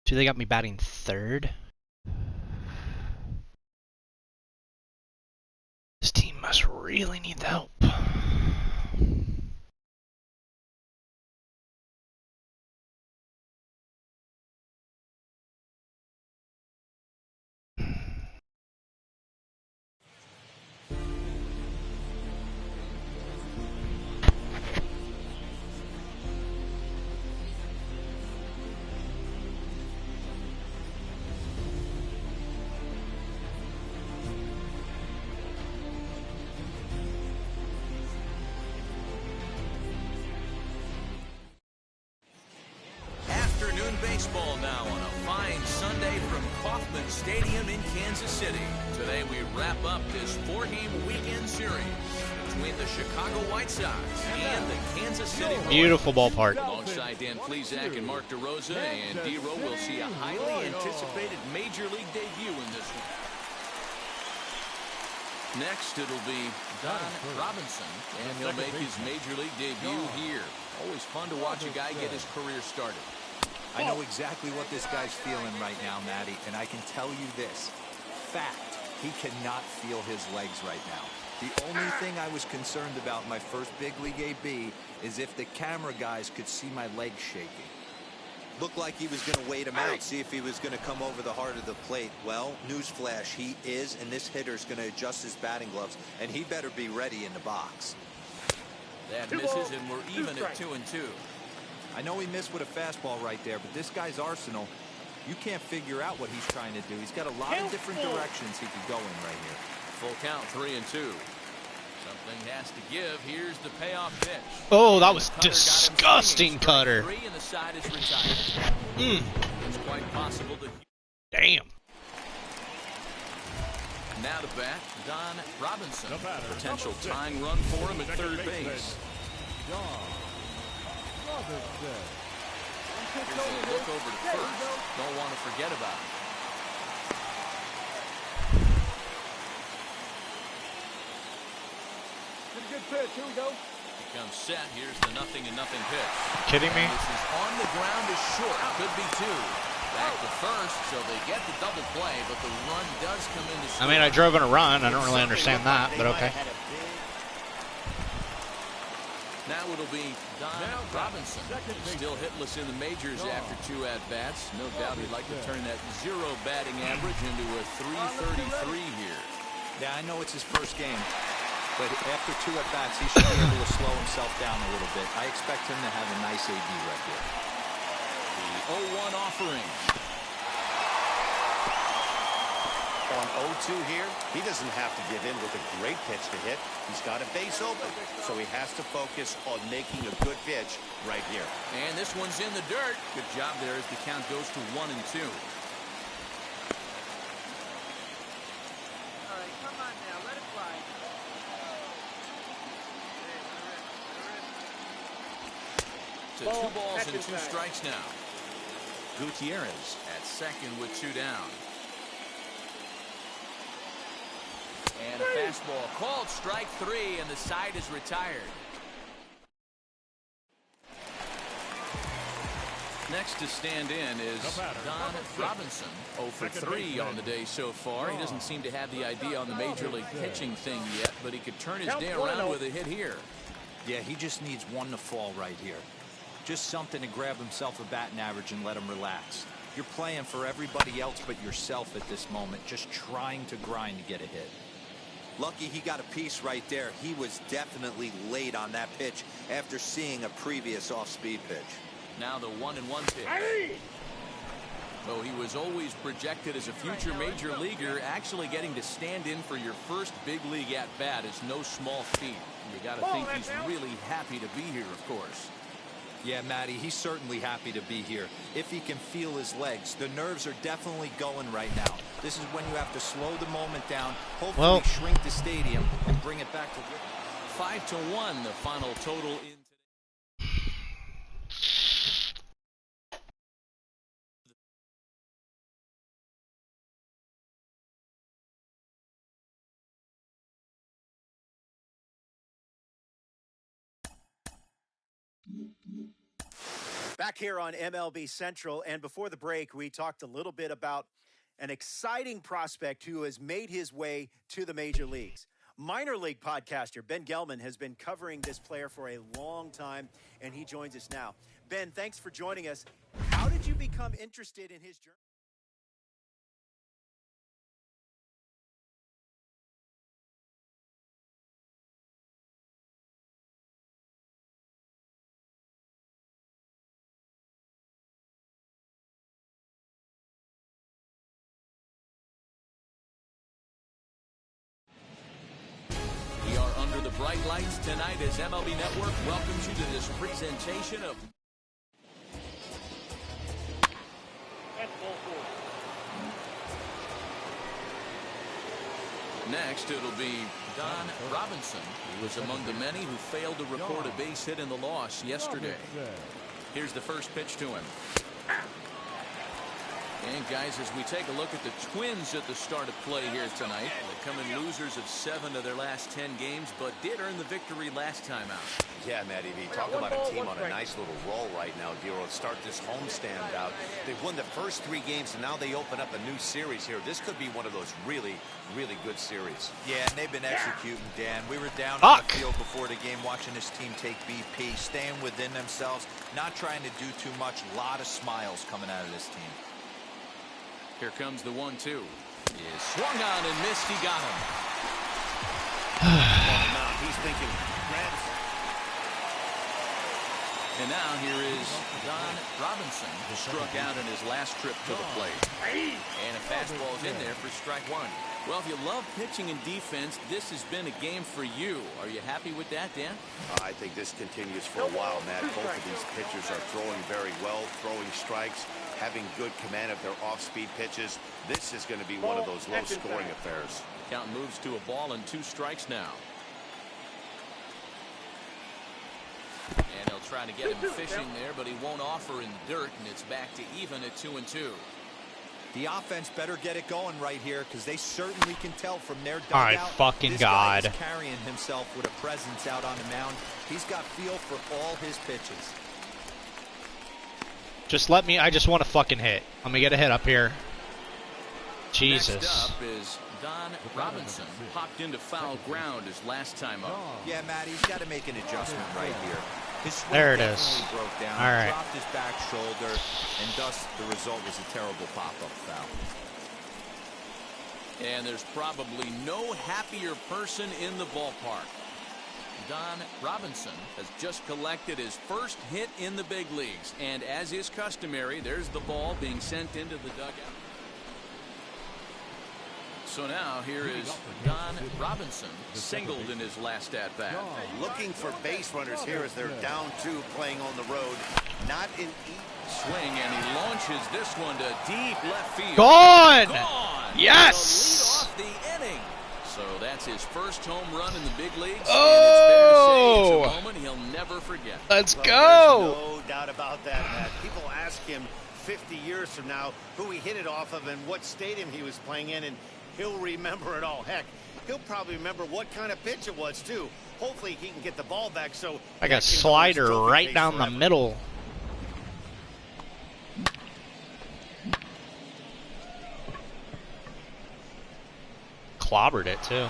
So they got me batting third. This team must really need the help. Baseball now on a fine Sunday from Kauffman Stadium in Kansas City. Today we wrap up this 4-game weekend series between the Chicago White Sox and the Kansas City Royals. Beautiful ballpark. Alongside Dan Plesac and Mark DeRosa, and D-Row will see a highly anticipated Major League debut in this one. Next, it'll be Don Robinson, and he'll make his Major League debut here. Always fun to watch a guy get his career started. I know exactly what this guy's feeling right now, Matty, and I can tell you this. Fact, he cannot feel his legs right now. The only thing I was concerned about my first big league AB is if the camera guys could see my legs shaking. Looked like he was going to wait him out, see if he was going to come over the heart of the plate. Well, newsflash, he is, and this hitter's going to adjust his batting gloves, and he better be ready in the box. That misses, and we're even at 2-2. I know he missed with a fastball right there, but this guy's arsenal, you can't figure out what he's trying to do. He's got a lot of different directions he could go in right here. Full count, 3-2. Something has to give. Here's the payoff pitch. Oh, that was disgusting, Cutter. And the side is retired. It's quite possible to... Damn. Now to bat, Don Robinson. Potential tying run for him at third base. Here's a look over to first. Don't want to forget about it. Good pitch. Here we go. Comes set. Here's the 0-0 pitch. Kidding me? This is on the ground is short. Could be two. Back to first, so they get the double play, but the run does come in to score. I mean, I drove in a run. I don't really understand that, but okay. Now it'll be Don Robinson. Still hitless in the majors after 2 at-bats. No doubt he'd like to turn that 0 batting average into a .333 here. Yeah, I know it's his first game, but after 2 at-bats, he should be able to slow himself down a little bit. I expect him to have a nice AB right here. The 0-1 offering. On 0-2 here, he doesn't have to give in with a great pitch to hit. He's got a base open, so he has to focus on making a good pitch right here. And this one's in the dirt. Good job there as the count goes to 1-2. All right, come on now, let it fly. To 2 balls and 2 strikes now. Gutierrez at second with 2 down. And a fastball called strike 3, and the side is retired. Next to stand in is Don Robinson. 0 for 3 on the day so far. He doesn't seem to have the idea on the major league pitching thing yet, but he could turn his day around with a hit here. Yeah, he just needs one to fall right here. Just something to grab himself a batting average and let him relax. You're playing for everybody else but yourself at this moment, just trying to grind to get a hit. Lucky he got a piece right there. He was definitely late on that pitch after seeing a previous off-speed pitch. Now the 1-1 pitch. Though he was always projected as a future major leaguer, actually getting to stand in for your first big league at-bat is no small feat. You got to think he's really happy to be here, of course. Yeah, Matty, he's certainly happy to be here. If he can feel his legs, the nerves are definitely going right now. This is when you have to slow the moment down, hopefully shrink the stadium, and bring it back to 5-1, the final total in. Back here on MLB Central, and before the break, we talked a little bit about an exciting prospect who has made his way to the major leagues. Minor league podcaster Ben Gelman has been covering this player for a long time, and he joins us now. Ben, thanks for joining us. How did you become interested in his journey? We are under the bright lights tonight as MLB Network welcomes you to this presentation of Next, it'll be Don Robinson. He was among the many who failed to record a base hit in the loss yesterday. Here's the first pitch to him. And guys, as we take a look at the Twins at the start of play here tonight, they come in losers of 7 of their last 10 games, but did earn the victory last time out. Yeah, Matty V, talk about a team on a nice little roll right now, Dero. Start this homestand out. They've won the first 3 games, and now they open up a new series here. This could be one of those really, really good series. Yeah, and they've been executing, Dan. We were down on the field before the game watching this team take BP, staying within themselves, not trying to do too much. A lot of smiles coming out of this team. Here comes the 1-2. Is swung on and missed. He got him. He's thinking, Reds. And now here is Don Robinson, who struck out in his last trip to the plate. And a fastball's in there for strike 1. Well, if you love pitching and defense, this has been a game for you. Are you happy with that, Dan? I think this continues for a while, Matt. Both of these pitchers are throwing very well, throwing strikes, having good command of their off-speed pitches. This is going to be one of those low-scoring affairs. Count moves to a ball and 2 strikes now. And he'll try to get him fishing there, but he won't offer in the dirt, and it's back to even at 2-2. The offense better get it going right here, because they certainly can tell from their dugout. My fucking this God. guy is carrying himself with a presence out on the mound. He's got feel for all his pitches. Just let me, I just want to fucking hit. Let me get a hit up here. Jesus. Next up is Don Robinson. Popped into foul ground his last time up. Yeah, Matt, he's got to make an adjustment right here. His swing There it definitely is. broke down, All right. dropped his back shoulder, and thus the result was a terrible pop-up foul. And there's probably no happier person in the ballpark. Don Robinson has just collected his first hit in the big leagues. And as is customary, there's the ball being sent into the dugout. So now here is Don Robinson, singled in his last at-bat. Looking for base runners here as they're down 2 playing on the road. Not in Swing, and he launches this one to deep left field. Gone! Gone! Yes! To lead off the inning. So that's his first home run in the big leagues. Oh! And it's fair to say it's a moment he'll never forget. Let's Well, go! there's no doubt about that, Matt. People ask him 50 years from now who he hit it off of and what stadium he was playing in, and he'll remember it all. Heck, he'll probably remember what kind of pitch it was, too. Hopefully he can get the ball back so... Like a slider right down the middle. Clobbered it, too. 4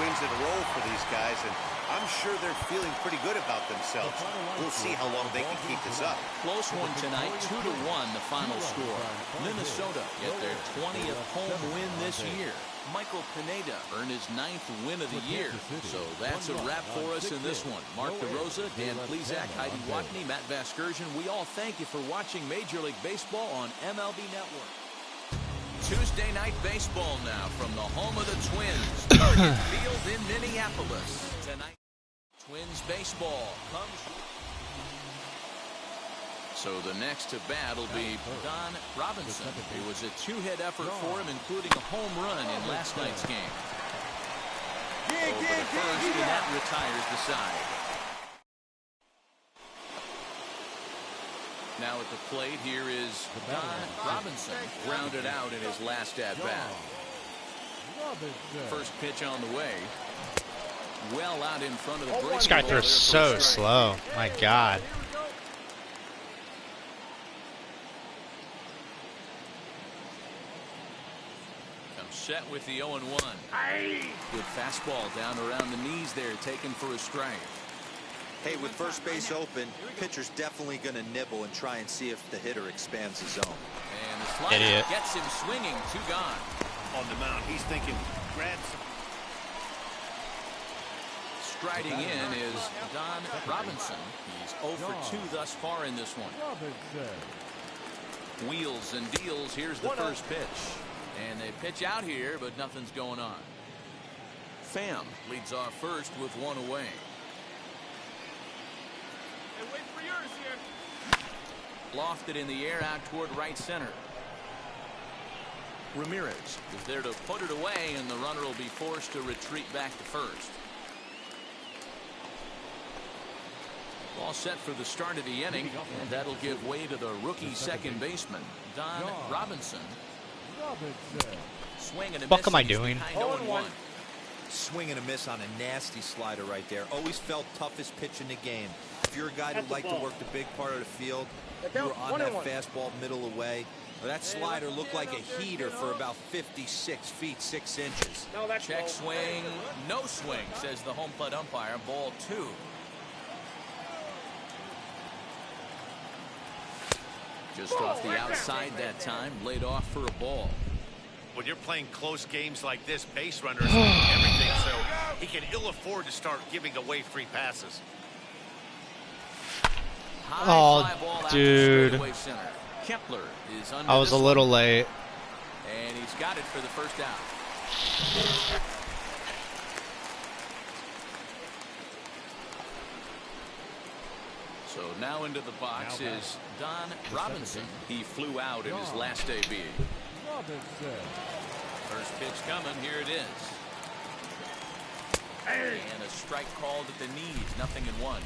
wins in a row for these guys, and I'm sure they're feeling pretty good about themselves. We'll see how long they can keep this up. Close one tonight, 2-1 the final score. Minnesota get their 20th home win this year. Michael Pineda earned his 9th win of the year. So that's a wrap for us in this one. Mark DeRosa, Dan Plezak, Heidi Watney, Matt Vasgersian, we all thank you for watching Major League Baseball on MLB Network. Tuesday night baseball now from the home of the Twins, Target Field in Minneapolis. Tonight, Twins baseball comes. So the next to bat will be Don Robinson. It was a two-hit effort for him, including a home run in last night's game. Over to first, and that retires the side. Now at the plate, here is Don Robinson, grounded out in his last at-bat. First pitch on the way. Well out in front of the break. This guy throws so slow. My God. Comes set with the 0-1. Good fastball down around the knees there, taken for a strike. Hey, with first base open, pitcher's definitely going to nibble and try and see if the hitter expands the zone. And the slider gets him swinging. 2 gone. On the mound, he's thinking, grab some. Striding in is Don Robinson. He's 0 for 2 thus far in this one. Wheels and deals. Here's the first pitch. And they pitch out here, but nothing's going on. Pham leads off first with 1 away. Hey, wait for yours here. Lofted in the air out toward right center. Ramirez is there to put it away, and the runner will be forced to retreat back to first. All set for the start of the inning, and that'll give way to the rookie second baseman, Don Robinson. Swing and a What miss. am I He's doing? behind 0-1. Swing and a miss on a nasty slider right there. Always felt toughest pitch in the game. If you're a guy who liked to work the big part of the field, you were on that fastball middle away. Well, that slider looked like a heater for about 56 feet 6 inches. Check swing, no swing, says the home plate umpire. Ball 2. Just off the outside that time, laid off for a ball. When you're playing close games like this, base runners mean everything, so he can ill afford to start giving away free passes. Oh, High fly ball out to dude. straightaway center. Kepler is under I was this a little one, late. and he's got it for the first out. So now into the box is Don Robinson. He flew out in his last AB. First pitch coming. Here it is. And a strike called at the knees. 0-1.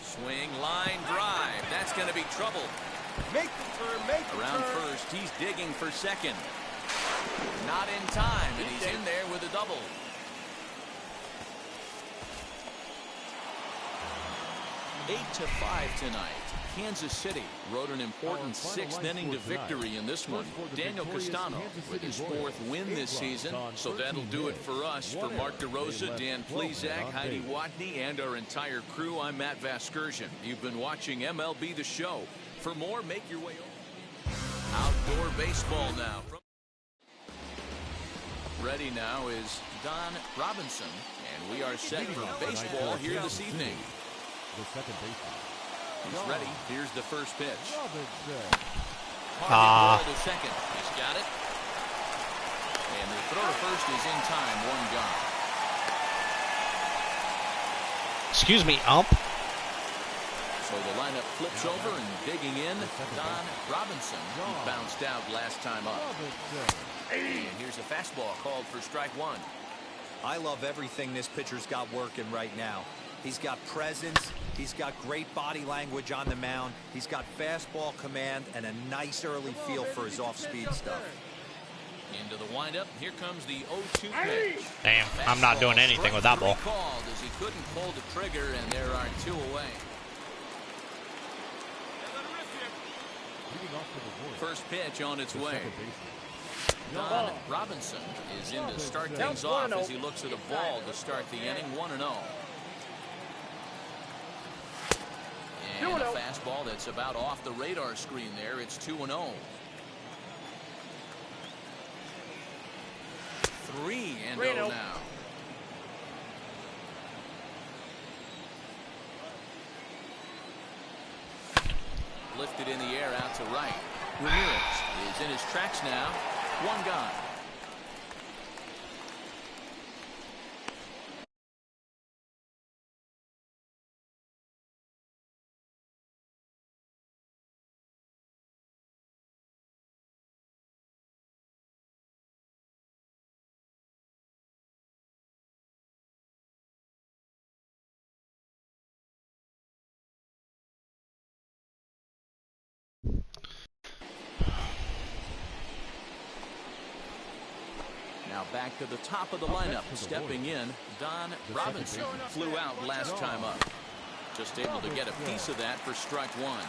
Swing, line drive. That's going to be trouble. Make the turn, make the Around turn. first, he's digging for second. Not in time, and he's in there with a double. Eight to 5 tonight. Kansas City rode an important 6th inning to victory in this one. Daniel Castano with his 4th win this season. So that'll do it for us. For Mark DeRosa, Dan Plezak, Heidi Watney, and our entire crew, I'm Matt Vasgersian. You've been watching MLB The Show. For more, make your way over. Outdoor baseball now. Ready now is Don Robinson, and we are set for baseball here this evening. He's ready. Here's the first pitch. Hard hit ball to second. He's got it. And the throw to first is in time. 1 gone. Excuse me, ump. So the lineup flips over, and digging in, Don Robinson. He bounced out last time up. And here's a fastball called for strike 1. I love everything this pitcher's got working right now. He's got presence. He's got great body language on the mound. He's got fastball command and a nice early feel for his off-speed stuff. Into the windup. Here comes the 0-2 pitch. Damn, I'm not doing anything with that ball. Called as he couldn't pull the trigger, and there are 2 away. First pitch on its way. Don Robinson is in to start things off as he looks at a ball to start the inning. 1-0. And a fastball that's about off the radar screen there. It's 2-0. 3-0 now. Lifted in the air out to right. Ramirez is in his tracks now. 1 gone. Now back to the top of the lineup. Stepping in, Don Robinson flew out last time up. Just able to get a piece of that for strike one.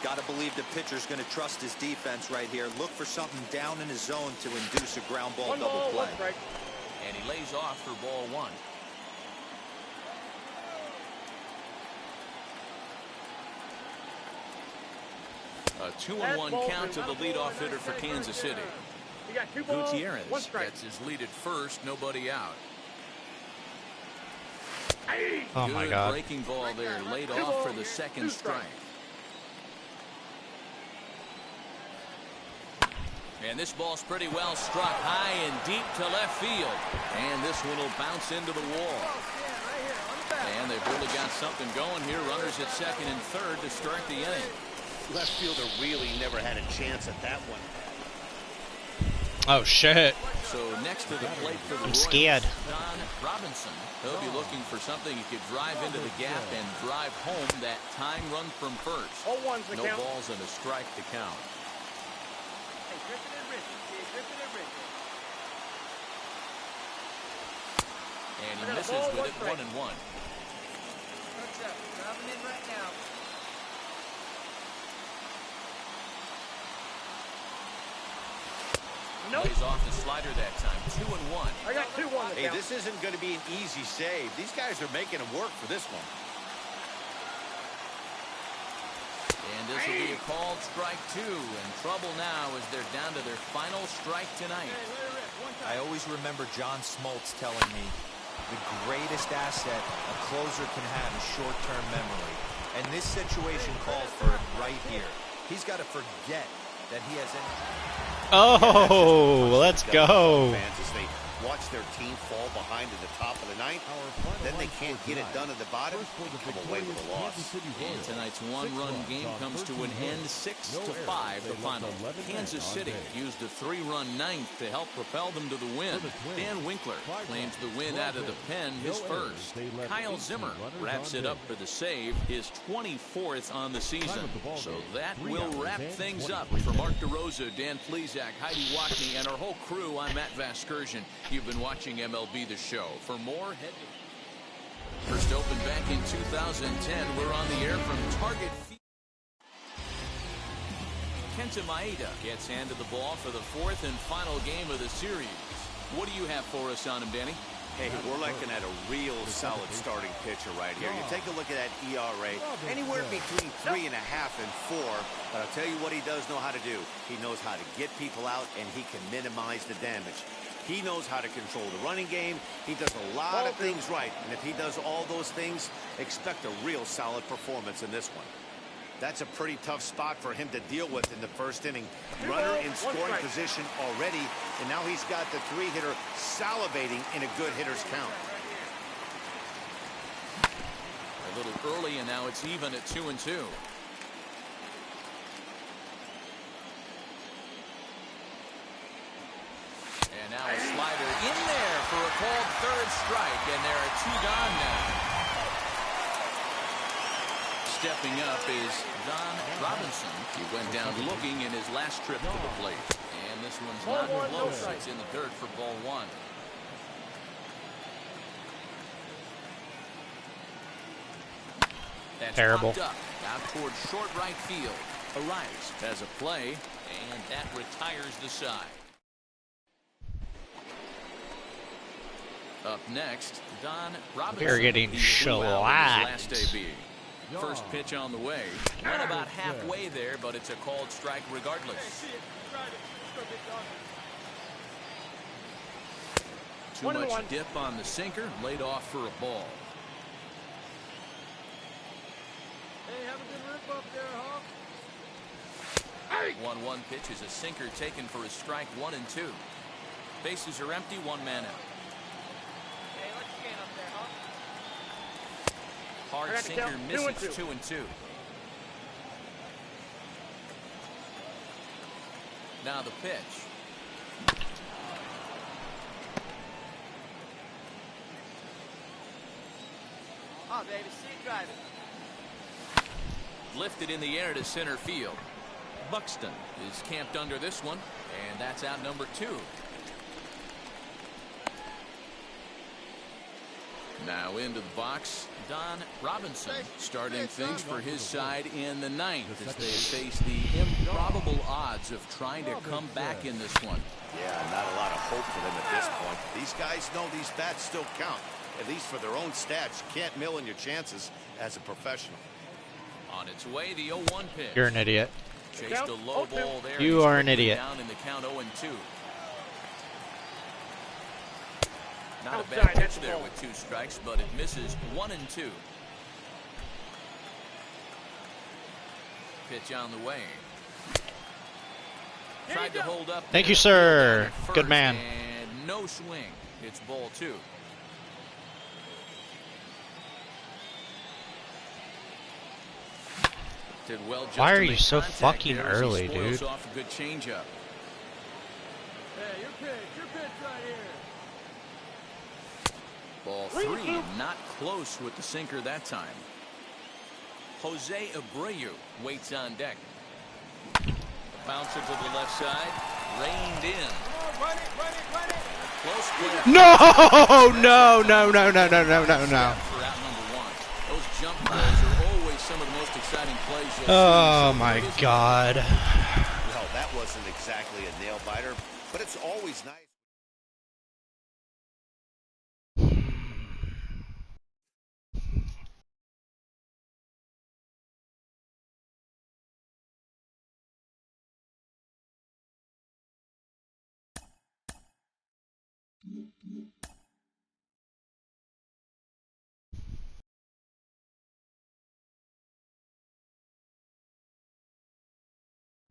Got to believe the pitcher's going to trust his defense right here. Look for something down in his zone to induce a ground ball double play. And he lays off for ball one. A 2-1 count to the leadoff hitter for Kansas City. Gutierrez gets his lead at first, nobody out. Oh my God. Breaking ball there, laid off for the second strike. And this ball's pretty well struck high and deep to left field. And this one will bounce into the wall. And they've really got something going here. Runners at second and third to start the inning. Left fielder really never had a chance at that one. Oh shit. So next to the plate for the I'm Royals, scared. Don Robinson. He'll be looking for something he could drive into the gap and drive home that tying run from first. No balls and a strike to count. And he misses with it, 1-1. Lays off the slider that time, 2-1. I got 2-1. Hey, this isn't going to be an easy save. These guys are making him work for this one. And this will be a called strike two. And trouble now as they're down to their final strike tonight. I always remember John Smoltz telling me the greatest asset a closer can have is short-term memory. And this situation calls for it right here. He's got to forget that he has any... Oh, let's go. Fans as they watch their team fall behind at the top of the ninth, then they can't get it done at the bottom, they come away with a loss. And tonight's one-run game comes to an end, 6-5, the final. Kansas City used a 3-run ninth to help propel them to the win. Dan Winkler claims the win out of the pen, his first. Kyle Zimmer wraps it up for the save, his 24th on the season. So that will wrap things up. For Mark DeRosa, Dan Plesac, Heidi Watney, and our whole crew, I'm Matt Vasgersian. You've been watching MLB The Show. For more, head to... First opened back in 2010. We're on the air from Target Field. Kenta Maeda gets handed the ball for the fourth and final game of the series. What do you have for us on him, Danny? Hey, we're looking at a real solid starting pitcher right here. You take a look at that ERA, anywhere between 3.5 and 4. But I'll tell you what he does know how to do. He knows how to get people out, and he can minimize the damage. He knows how to control the running game. He does a lot of things right. And if he does all those things, expect a real solid performance in this one. That's a pretty tough spot for him to deal with in the first inning. Runner in scoring position already, and now he's got the three-hitter salivating in a good hitter's count. A little early, and now it's even at 2-2. And now a slider in there for a called third strike, and there are two gone now. Stepping up is Don Robinson. He went down looking in his last trip to the plate. And this one's not close. It's in the dirt for ball one. That's terrible. Up, out towards short right field. Arias has a play, and that retires the side. Up next, Don Robinson. We're getting shellacked. First pitch on the way. Went about halfway there, but it's a called strike regardless. Too much dip on the sinker, laid off for a ball. Hey, have a good rip up there, Hawk. 1-1 pitch is a sinker taken for a strike, 1 and 2. Bases are empty, one man out. Hey, let's get up there, Hawk. Hard sinker misses, 2 and 2. Now the pitch. Oh, baby, see it driving. Lifted in the air to center field. Buxton is camped under this one, and that's out number 2. Now into the box, Don Robinson starting things for his side in the ninth as they face the improbable odds of trying to come back in this one. Yeah, not a lot of hope for them at this point. These guys know these bats still count, at least for their own stats. You can't mill in your chances as a professional. On its way, the 0-1 pitch. You're an idiot. Chased a low ball there. You are an idiot. Down in the count 0-2. Not a bad pitch there with 2 strikes, but it misses 1-2. Pitch on the way. Tried to hold up. Thank you, sir. Good man. And no swing. It's ball 2. Did well just Why are to you make so contact fucking there as he early, spoils dude? off a good changeup. Hey, your pitch right here. Ball 3, not close with the sinker that time. Jose Abreu waits on deck. A bouncer to the left side, reined in. Run it. Close play. No, no, no, no, no, no, no, no, no. For out number 1. Those jump plays are always some of the most exciting plays you'll see. Oh So my it is- God. Well, that wasn't exactly a nail biter, but it's always nice.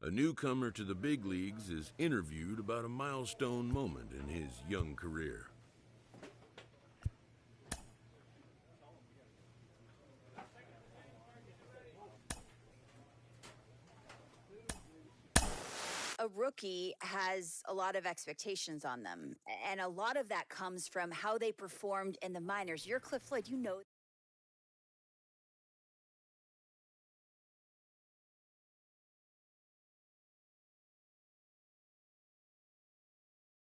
A newcomer to the big leagues is interviewed about a milestone moment in his young career. A rookie has a lot of expectations on them, and a lot of that comes from how they performed in the minors. You're Cliff Floyd, you know.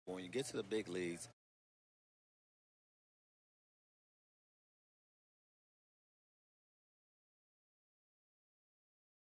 When you get to the big leagues,